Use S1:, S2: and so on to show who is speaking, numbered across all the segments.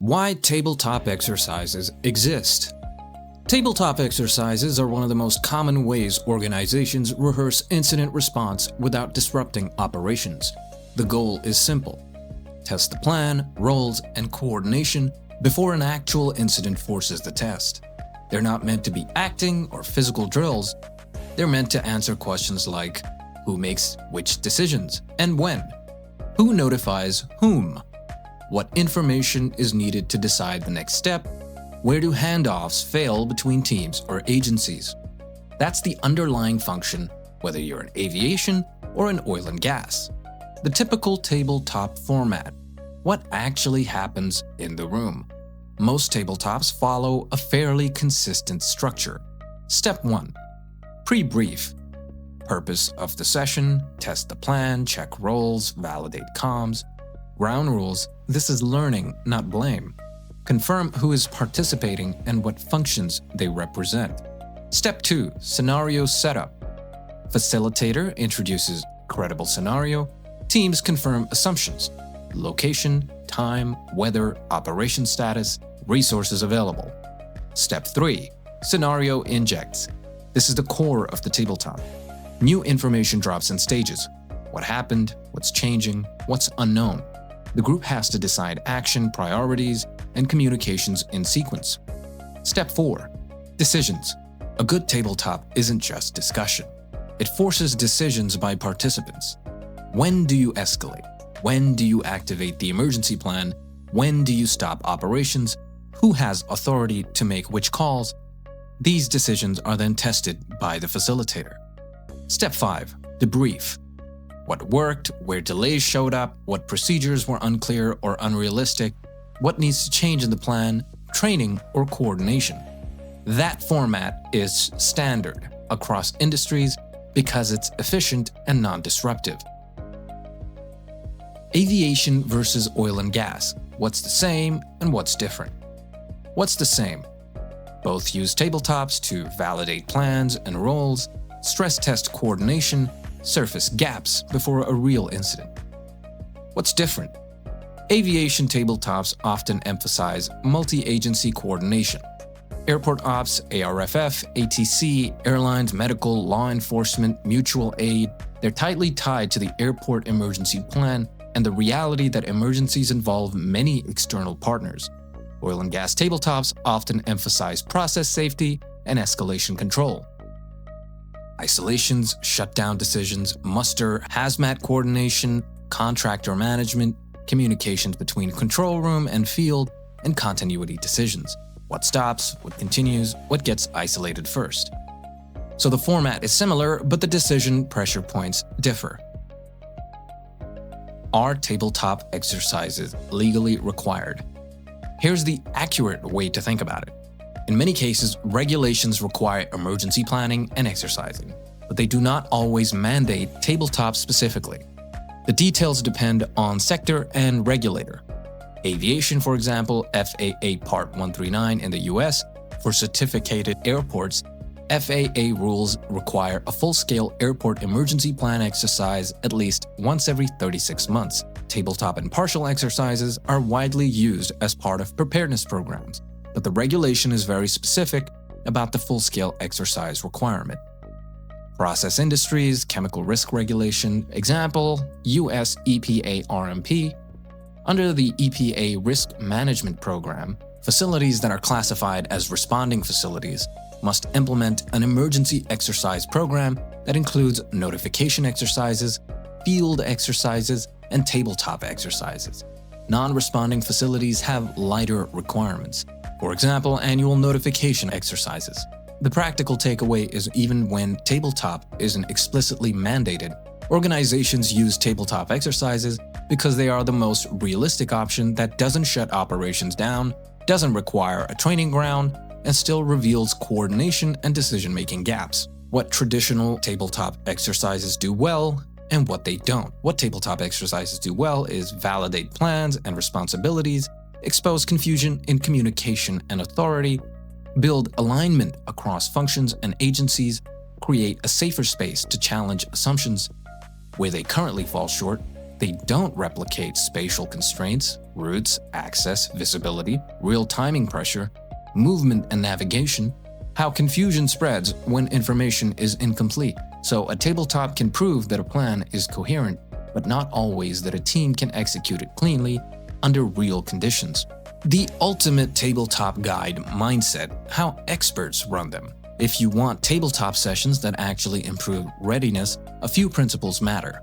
S1: Why tabletop exercises exist. Tabletop exercises are one of the most common ways organizations rehearse incident response without disrupting operations. The goal is simple: test the plan, roles, and coordination before an actual incident forces the test. They're not meant to be acting or physical drills. They're meant to answer questions like who makes which decisions and when, who notifies whom, what information is needed to decide the next step, where do handoffs fail between teams or agencies. That's the underlying function, whether you're in aviation or in oil and gas. The typical tabletop format: what actually happens in the room. Most tabletops follow a fairly consistent structure. Step 1. Pre-brief. Purpose of the session: test the plan, check roles, validate comms. Ground rules: this is learning, not blame. Confirm who is participating and what functions they represent. Step 2. Scenario setup. Facilitator introduces credible scenario. Teams confirm assumptions: location, time, weather, operation status, resources available. Step 3. Scenario injects. This is the core of the tabletop. New information drops in stages: what happened, what's changing, what's unknown. The group has to decide action, priorities, and communications in sequence. Step 4. Decisions. A good tabletop isn't just discussion. It forces decisions by participants. When do you escalate? When do you activate the emergency plan? When do you stop operations? Who has authority to make which calls? These decisions are then tested by the facilitator. Step 5. Debrief. What worked, where delays showed up, what procedures were unclear or unrealistic, what needs to change in the plan, training, or coordination. That format is standard across industries because it's efficient and non-disruptive. Aviation versus oil and gas. What's the same and what's different? What's the same? Both use tabletops to validate plans and roles, stress test coordination, surface gaps before a real incident. What's different? Aviation tabletops often emphasize multi-agency coordination. Airport ops, ARFF, ATC, airlines, medical, law enforcement, mutual aid, they're tightly tied to the airport emergency plan and the reality that emergencies involve many external partners. Oil and gas tabletops often emphasize process safety and escalation control. Isolations, shutdown decisions, muster, hazmat coordination, contractor management, communications between control room and field, and continuity decisions. What stops, what continues, what gets isolated first. So the format is similar, but the decision pressure points differ. Are tabletop exercises legally required? Here's the accurate way to think about it. In many cases, regulations require emergency planning and exercising, but they do not always mandate tabletop specifically. The details depend on sector and regulator. Aviation, for example, FAA Part 139 in the US. For certificated airports, FAA rules require a full-scale airport emergency plan exercise at least once every 36 months. Tabletop and partial exercises are widely used as part of preparedness programs, but the regulation is very specific about the full-scale exercise requirement. Process industries, chemical risk regulation, example, US EPA RMP. Under the EPA Risk Management Program, facilities that are classified as responding facilities must implement an emergency exercise program that includes notification exercises, field exercises, and tabletop exercises. Non-responding facilities have lighter requirements. For example, annual notification exercises. The practical takeaway is even when tabletop isn't explicitly mandated, organizations use tabletop exercises because they are the most realistic option that doesn't shut operations down, doesn't require a training ground, and still reveals coordination and decision-making gaps. What traditional tabletop exercises do well and what they don't. What tabletop exercises do well is validate plans and responsibilities, expose confusion in communication and authority, build alignment across functions and agencies, create a safer space to challenge assumptions. Where they currently fall short, they don't replicate spatial constraints, routes, access, visibility, real timing pressure, movement and navigation, how confusion spreads when information is incomplete. So a tabletop can prove that a plan is coherent, but not always that a team can execute it cleanly under real conditions. The ultimate tabletop guide mindset, how experts run them. If you want tabletop sessions that actually improve readiness, a few principles matter.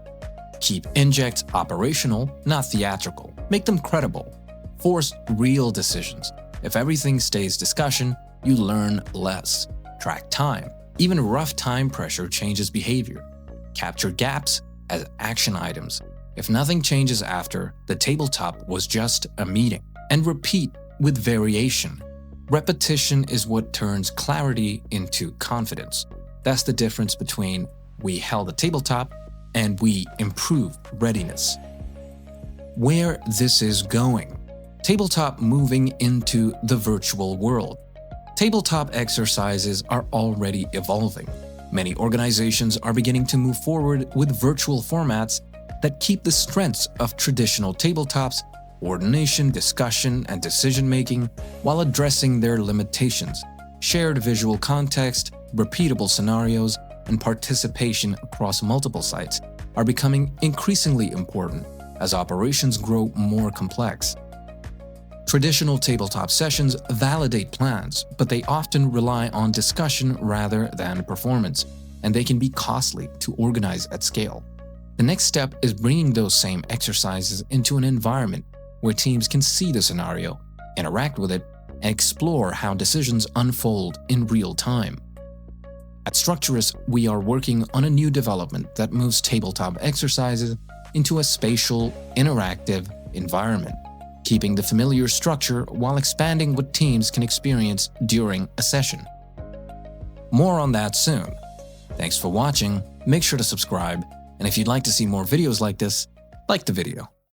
S1: Keep injects operational, not theatrical. Make them credible. Force real decisions. If everything stays discussion, you learn less. Track time. Even rough time pressure changes behavior. Capture gaps as action items. If nothing changes after, the tabletop was just a meeting. And repeat with variation. Repetition is what turns clarity into confidence. That's the difference between we held a tabletop and we improved readiness. Where this is going. Tabletop moving into the virtual world. Tabletop exercises are already evolving. Many organizations are beginning to move forward with virtual formats that keep the strengths of traditional tabletops, coordination, discussion, and decision-making, while addressing their limitations. Shared visual context, repeatable scenarios, and participation across multiple sites are becoming increasingly important as operations grow more complex. Traditional tabletop sessions validate plans, but they often rely on discussion rather than performance, and they can be costly to organize at scale. The next step is bringing those same exercises into an environment where teams can see the scenario, interact with it, and explore how decisions unfold in real time. At Structurus, we are working on a new development that moves tabletop exercises into a spatial, interactive environment, keeping the familiar structure while expanding what teams can experience during a session. More on that soon. Thanks for watching, make sure to subscribe, and if you'd like to see more videos like this, like the video.